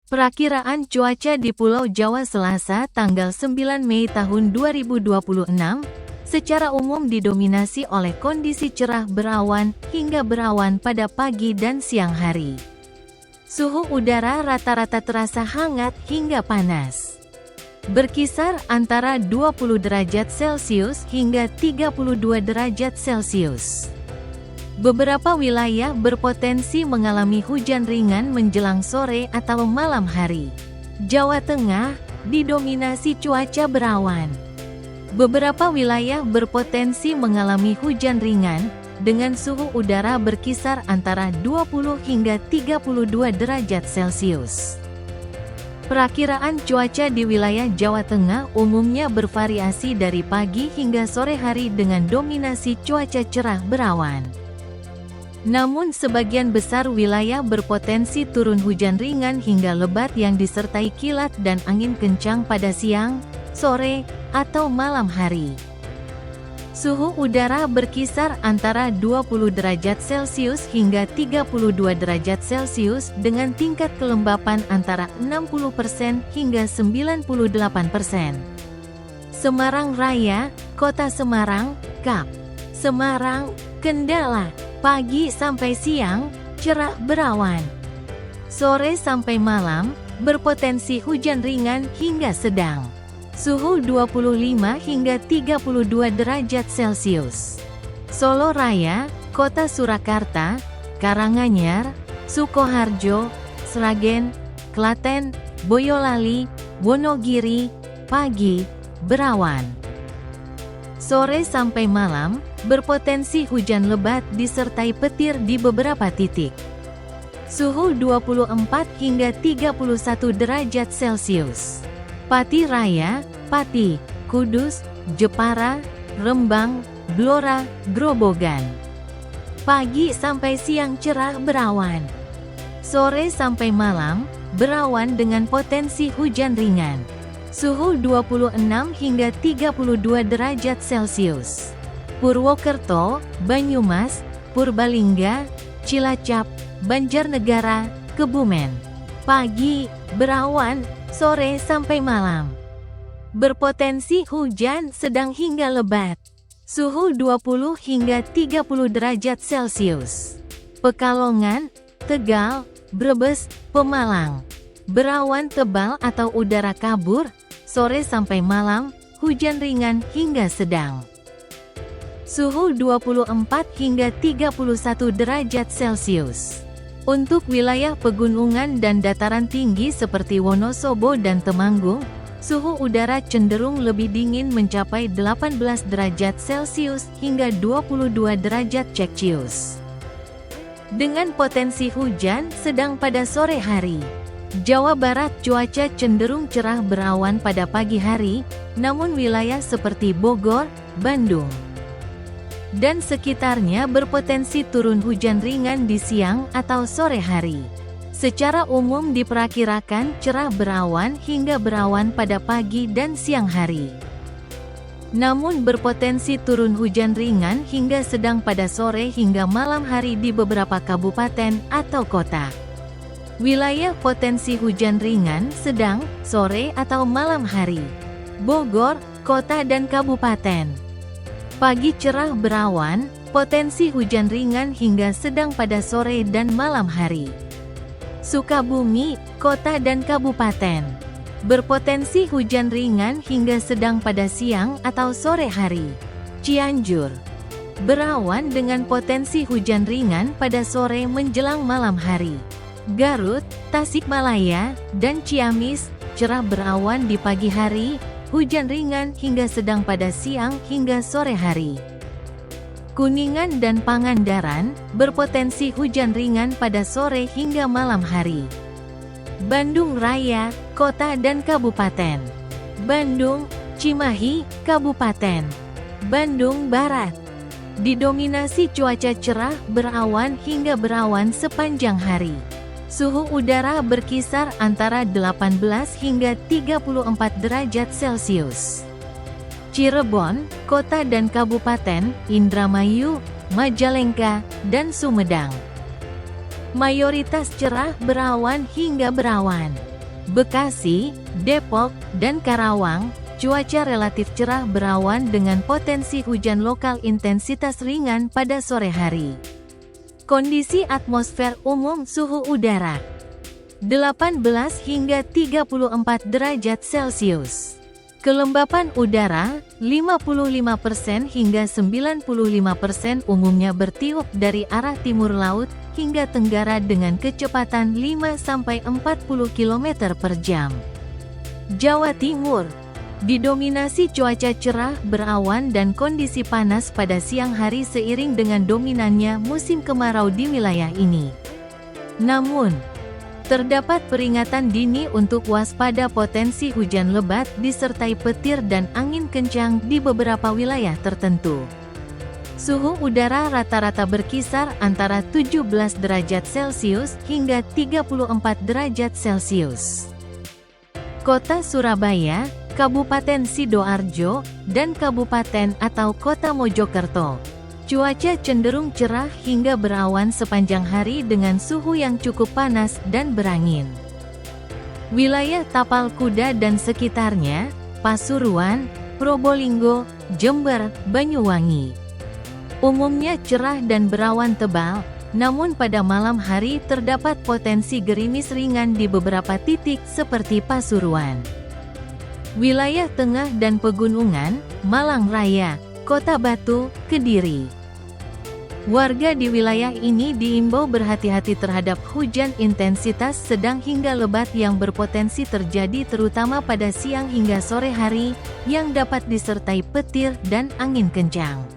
Perakiraan cuaca di Pulau Jawa Selasa tanggal 9 Mei tahun 2026, secara umum didominasi oleh kondisi cerah berawan hingga berawan pada pagi dan siang hari. Suhu udara rata-rata terasa hangat hingga panas. Berkisar antara 20 derajat Celcius hingga 32 derajat Celcius. Beberapa wilayah berpotensi mengalami hujan ringan menjelang sore atau malam hari. Jawa Tengah didominasi cuaca berawan. Beberapa wilayah berpotensi mengalami hujan ringan, dengan suhu udara berkisar antara 20 hingga 32 derajat Celcius. Perakiraan cuaca di wilayah Jawa Tengah umumnya bervariasi dari pagi hingga sore hari dengan dominasi cuaca cerah berawan. Namun sebagian besar wilayah berpotensi turun hujan ringan hingga lebat yang disertai kilat dan angin kencang pada siang, sore, atau malam hari. Suhu udara berkisar antara 20 derajat Celcius hingga 32 derajat Celcius dengan tingkat kelembapan antara 60% hingga 98%. Semarang Raya, Kota Semarang, Kap. Semarang, Kendala. Pagi sampai siang, cerah berawan. Sore sampai malam, berpotensi hujan ringan hingga sedang. Suhu 25 hingga 32 derajat Celcius. Solo Raya, Kota Surakarta, Karanganyar, Sukoharjo, Sragen, Klaten, Boyolali, Wonogiri, pagi, berawan. Sore sampai malam, berpotensi hujan lebat disertai petir di beberapa titik. Suhu 24 hingga 31 derajat Celcius. Pati Raya, Pati, Kudus, Jepara, Rembang, Blora, Grobogan. Pagi sampai siang cerah berawan. Sore sampai malam, berawan dengan potensi hujan ringan. Suhu 26 hingga 32 derajat Celcius. Purwokerto, Banyumas, Purbalingga, Cilacap, Banjarnegara, Kebumen. Pagi, berawan, sore sampai malam. Berpotensi hujan sedang hingga lebat. Suhu 20 hingga 30 derajat Celcius. Pekalongan, Tegal, Brebes, Pemalang. Berawan tebal atau udara kabur, sore sampai malam, hujan ringan hingga sedang. Suhu 24 hingga 31 derajat Celcius. Untuk wilayah pegunungan dan dataran tinggi seperti Wonosobo dan Temanggung, suhu udara cenderung lebih dingin mencapai 18 derajat Celcius hingga 22 derajat Celcius. Dengan potensi hujan sedang pada sore hari. Jawa Barat cuaca cenderung cerah berawan pada pagi hari, namun wilayah seperti Bogor, Bandung, dan sekitarnya berpotensi turun hujan ringan di siang atau sore hari. Secara umum diperkirakan cerah berawan hingga berawan pada pagi dan siang hari. Namun berpotensi turun hujan ringan hingga sedang pada sore hingga malam hari di beberapa kabupaten atau kota. Wilayah potensi hujan ringan sedang, sore atau malam hari. Bogor, Kota dan Kabupaten. Pagi cerah berawan, potensi hujan ringan hingga sedang pada sore dan malam hari. Sukabumi, Kota dan Kabupaten. Berpotensi hujan ringan hingga sedang pada siang atau sore hari. Cianjur. Berawan dengan potensi hujan ringan pada sore menjelang malam hari. Garut, Tasikmalaya, dan Ciamis, cerah berawan di pagi hari, hujan ringan hingga sedang pada siang hingga sore hari. Kuningan dan Pangandaran, berpotensi hujan ringan pada sore hingga malam hari. Bandung Raya, Kota dan Kabupaten. Bandung, Cimahi, Kabupaten. Bandung Barat. Didominasi cuaca cerah berawan hingga berawan sepanjang hari. Suhu udara berkisar antara 18 hingga 34 derajat Celcius. Cirebon, Kota dan Kabupaten, Indramayu, Majalengka, dan Sumedang. Mayoritas cerah berawan hingga berawan. Bekasi, Depok, dan Karawang, cuaca relatif cerah berawan dengan potensi hujan lokal intensitas ringan pada sore hari. Kondisi atmosfer umum suhu udara 18 hingga 34 derajat Celcius. Kelembapan udara 55% hingga 95% umumnya bertiup dari arah timur laut hingga tenggara dengan kecepatan 5-40 km per jam. Jawa Timur didominasi cuaca cerah berawan dan kondisi panas pada siang hari seiring dengan dominannya musim kemarau di wilayah ini. Namun, terdapat peringatan dini untuk waspada potensi hujan lebat disertai petir dan angin kencang di beberapa wilayah tertentu. Suhu udara rata-rata berkisar antara 17 derajat Celcius hingga 34 derajat Celcius. Kota Surabaya, Kabupaten Sidoarjo, dan Kabupaten atau Kota Mojokerto. Cuaca cenderung cerah hingga berawan sepanjang hari dengan suhu yang cukup panas dan berangin. Wilayah Tapal Kuda dan sekitarnya, Pasuruan, Probolinggo, Jember, Banyuwangi. Umumnya cerah dan berawan tebal, namun pada malam hari terdapat potensi gerimis ringan di beberapa titik seperti Pasuruan. Wilayah Tengah dan Pegunungan, Malang Raya, Kota Batu, Kediri. Warga di wilayah ini diimbau berhati-hati terhadap hujan intensitas sedang hingga lebat yang berpotensi terjadi terutama pada siang hingga sore hari, yang dapat disertai petir dan angin kencang.